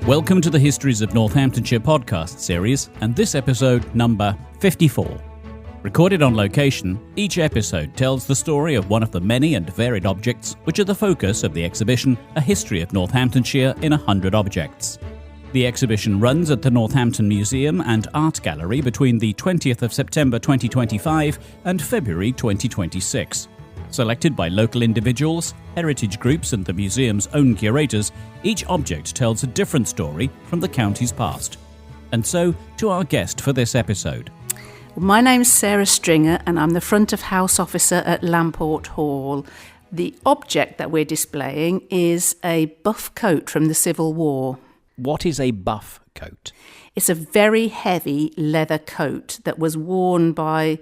Welcome to the Histories of Northamptonshire podcast series, and this episode number 54. Recorded on location, each episode tells the story of one of the many and varied objects which are the focus of the exhibition A History of Northamptonshire in 100 Objects. The exhibition runs at the Northampton Museum and Art Gallery between the 20th of September 2025 and February 2026. Selected by local individuals, heritage groups and the museum's own curators, each object tells a different story from the county's past. And so, to our guest for this episode. My name's Sarah Stringer and I'm the front of house officer at Lamport Hall. The object that we're displaying is a buff coat from the Civil War. What is a buff coat? It's a very heavy leather coat that was worn by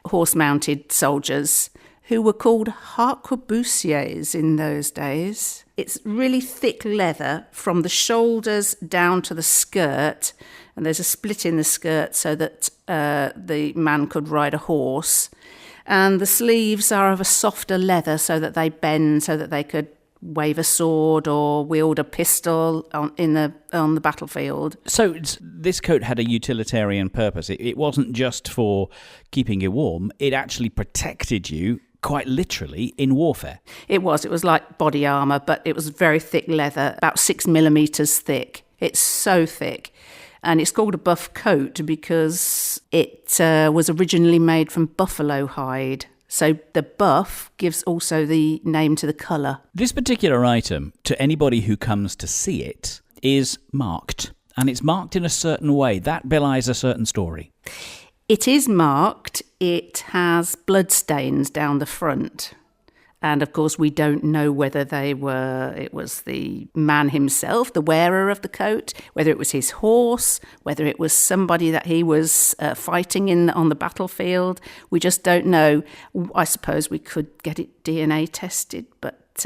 horse-mounted soldiers who were called harquebusiers in those days. It's really thick leather from the shoulders down to the skirt, and there's a split in the skirt so that the man could ride a horse. And the sleeves are of a softer leather so that they bend, so that they could wave a sword or wield a pistol on the battlefield. So this coat had a utilitarian purpose. It wasn't just for keeping you warm. It actually protected you quite literally in warfare. It was like body armour, but it was very thick leather, about 6 millimetres thick. It's so thick. And it's called a buff coat because it was originally made from buffalo hide. So the buff gives also the name to the colour. This particular item, to anybody who comes to see it, is marked. And it's marked in a certain way. That belies a certain story. It is marked. It has bloodstains down the front. And of course, we don't know whether it was the man himself, the wearer of the coat, whether it was his horse, whether it was somebody that he was fighting on the battlefield. We just don't know. I suppose we could get it DNA tested, but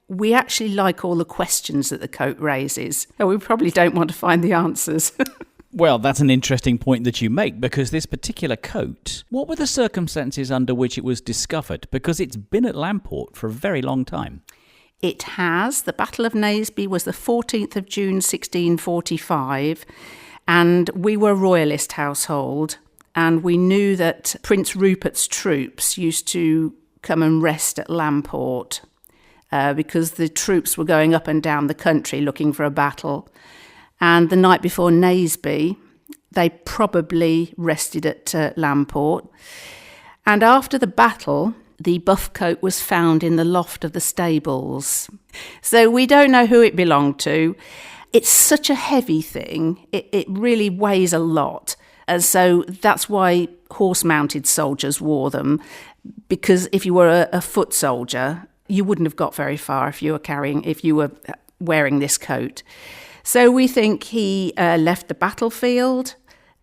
we actually like all the questions that the coat raises. And we probably don't want to find the answers. Well, that's an interesting point that you make, because this particular coat, what were the circumstances under which it was discovered? Because it's been at Lamport for a very long time. It has. The Battle of Naseby was the 14th of June 1645, and we were a royalist household, and we knew that Prince Rupert's troops used to come and rest at Lamport because the troops were going up and down the country looking for a battle. And the night before Naseby, they probably rested at Lamport. And after the battle, the buff coat was found in the loft of the stables. So we don't know who it belonged to. It's such a heavy thing. It really weighs a lot. And so that's why horse-mounted soldiers wore them. Because if you were a foot soldier, you wouldn't have got very far if you were wearing this coat. So we think he left the battlefield,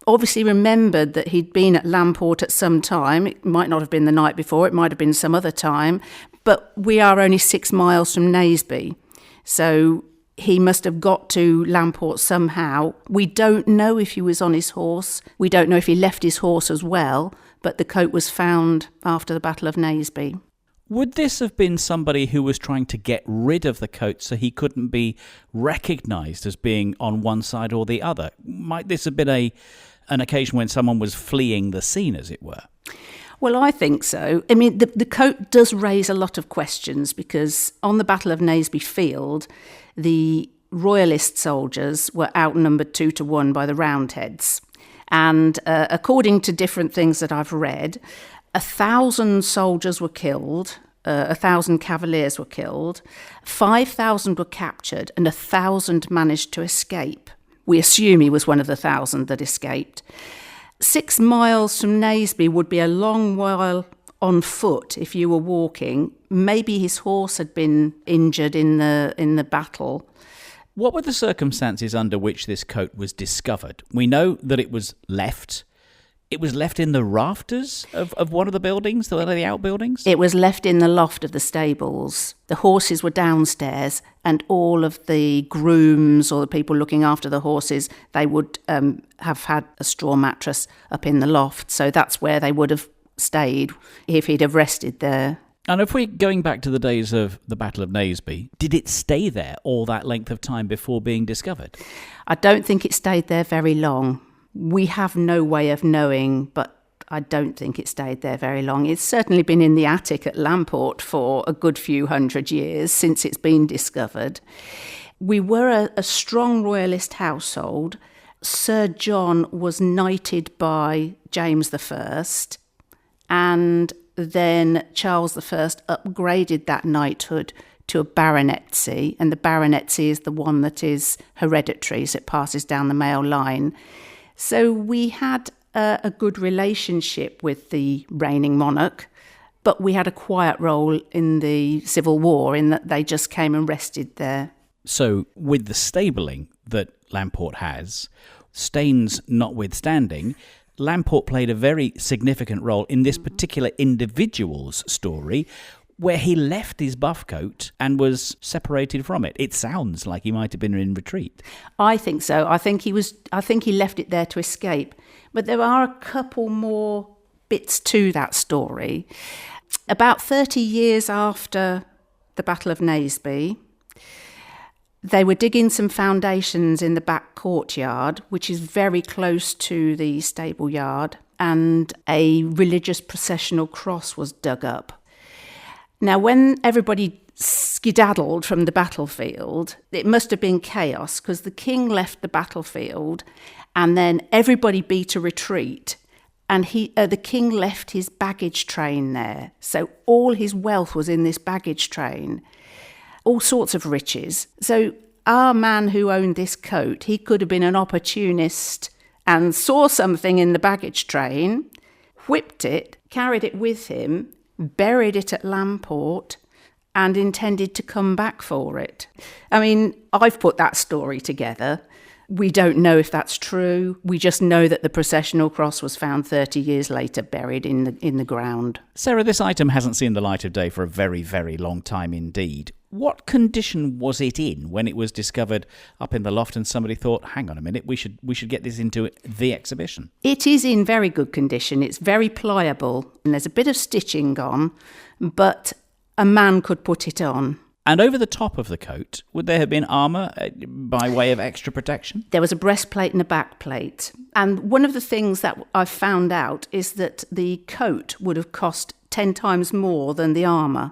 obviously remembered that he'd been at Lamport at some time. It might not have been the night before, it might have been some other time, but we are only 6 miles from Naseby. So he must have got to Lamport somehow. We don't know if he was on his horse. We don't know if he left his horse as well, but the coat was found after the Battle of Naseby. Would this have been somebody who was trying to get rid of the coat so he couldn't be recognised as being on one side or the other? Might this have been an occasion when someone was fleeing the scene, as it were? Well, I think so. I mean, the coat does raise a lot of questions because on the Battle of Naseby field, the royalist soldiers were outnumbered 2-1 by the Roundheads. And according to different things that I've read, 1,000 soldiers were killed, 1,000 cavaliers were killed, 5,000 were captured, and 1,000 managed to escape. We assume he was one of the 1,000 that escaped. 6 miles from Naseby would be a long while on foot if you were walking. Maybe his horse had been injured in the battle. What were the circumstances under which this coat was discovered? We know that it was left. It was left in the rafters of one of the buildings, one of the outbuildings? It was left in the loft of the stables. The horses were downstairs, and all of the grooms or the people looking after the horses, they would have had a straw mattress up in the loft. So that's where they would have stayed if he'd have rested there. And if we're going back to the days of the Battle of Naseby, did it stay there all that length of time before being discovered? I don't think it stayed there very long. We have no way of knowing, but I don't think it stayed there very long. It's certainly been in the attic at Lamport for a good few hundred years since it's been discovered. We were a strong royalist household. Sir John was knighted by James I, and then Charles I upgraded that knighthood to a baronetcy, and the baronetcy is the one that is hereditary, so it passes down the male line. So we had a good relationship with the reigning monarch, but we had a quiet role in the Civil War in that they just came and rested there. So with the stabling that Lamport has, stains notwithstanding, Lamport played a very significant role in this particular individual's story, where he left his buff coat and was separated from it. It sounds like he might have been in retreat. I think so. I think he left it there to escape. But there are a couple more bits to that story. About 30 years after the Battle of Naseby, they were digging some foundations in the back courtyard, which is very close to the stable yard, and a religious processional cross was dug up. Now, when everybody skedaddled from the battlefield, it must have been chaos, because the king left the battlefield and then everybody beat a retreat, and the king left his baggage train there. So all his wealth was in this baggage train, all sorts of riches. So our man who owned this coat, he could have been an opportunist and saw something in the baggage train, whipped it, carried it with him, buried it at Lamport, and intended to come back for it. I mean, I've put that story together. We don't know if that's true. We just know that the processional cross was found 30 years later buried in the ground. Sarah, this item hasn't seen the light of day for a very, very long time indeed. What condition was it in when it was discovered up in the loft and somebody thought, hang on a minute, we should get this into the exhibition? It is in very good condition. It's very pliable, and there's a bit of stitching on, but a man could put it on. And over the top of the coat, would there have been armour by way of extra protection? There was a breastplate and a backplate. And one of the things that I've found out is that the coat would have cost 10 times more than the armour.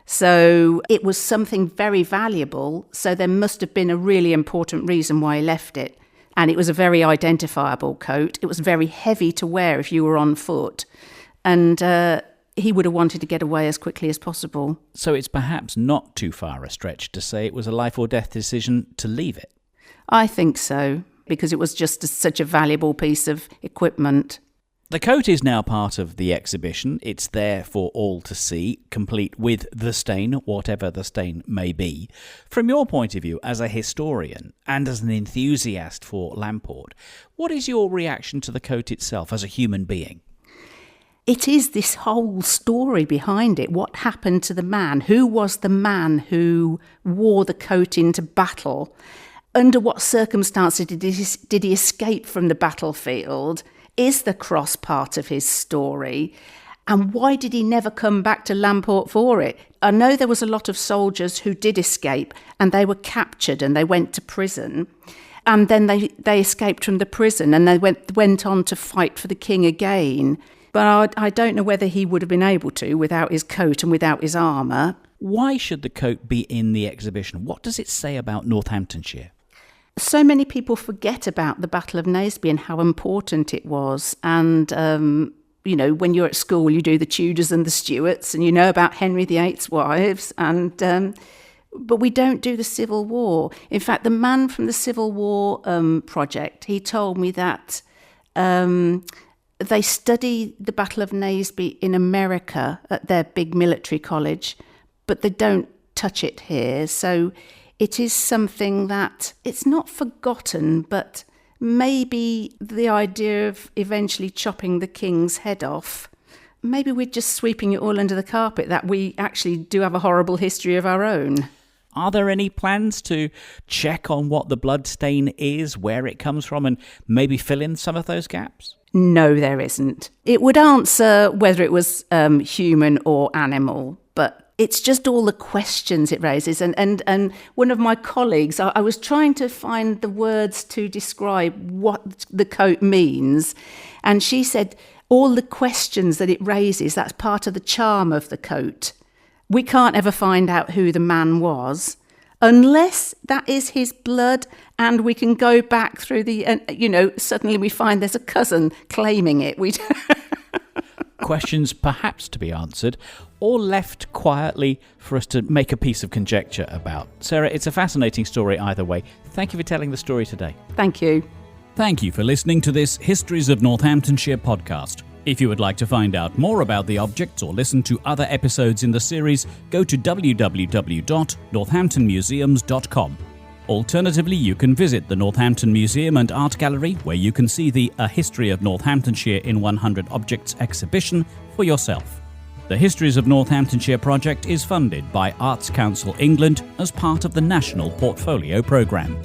So it was something very valuable, so there must have been a really important reason why he left it. And it was a very identifiable coat. It was very heavy to wear if you were on foot. And he would have wanted to get away as quickly as possible. So it's perhaps not too far a stretch to say it was a life or death decision to leave it? I think so, because it was just such a valuable piece of equipment. The coat is now part of the exhibition. It's there for all to see, complete with the stain, whatever the stain may be. From your point of view, as a historian and as an enthusiast for Lamport, what is your reaction to the coat itself as a human being? It is this whole story behind it. What happened to the man? Who was the man who wore the coat into battle? Under what circumstances did he escape from the battlefield? Is the cross part of his story? And why did he never come back to Lamport for it? I know there was a lot of soldiers who did escape, and they were captured and they went to prison. And then they escaped from the prison and they went on to fight for the king again. But I don't know whether he would have been able to without his coat and without his armour. Why should the coat be in the exhibition? What does it say about Northamptonshire? So many people forget about the Battle of Naseby and how important it was. And, when you're at school, you do the Tudors and the Stuarts, and you know about Henry VIII's wives. But we don't do the Civil War. In fact, the man from the Civil War project, he told me that they study the Battle of Naseby in America at their big military college, but they don't touch it here. So it is something that it's not forgotten, but maybe the idea of eventually chopping the king's head off, maybe we're just sweeping it all under the carpet, that we actually do have a horrible history of our own. Are there any plans to check on what the bloodstain is, where it comes from, and maybe fill in some of those gaps? No, there isn't. It would answer whether it was human or animal, but it's just all the questions it raises. And one of my colleagues, I was trying to find the words to describe what the coat means, and she said all the questions that it raises, that's part of the charm of the coat. We can't ever find out who the man was unless that is his blood and we can go back through suddenly we find there's a cousin claiming it. Questions perhaps to be answered or left quietly for us to make a piece of conjecture about. Sarah, it's a fascinating story either way. Thank you for telling the story today. Thank you. Thank you for listening to this Histories of Northamptonshire podcast. If you would like to find out more about the objects or listen to other episodes in the series, go to www.northamptonmuseums.com. Alternatively, you can visit the Northampton Museum and Art Gallery, where you can see the A History of Northamptonshire in 100 Objects exhibition for yourself. The Histories of Northamptonshire project is funded by Arts Council England as part of the National Portfolio Programme.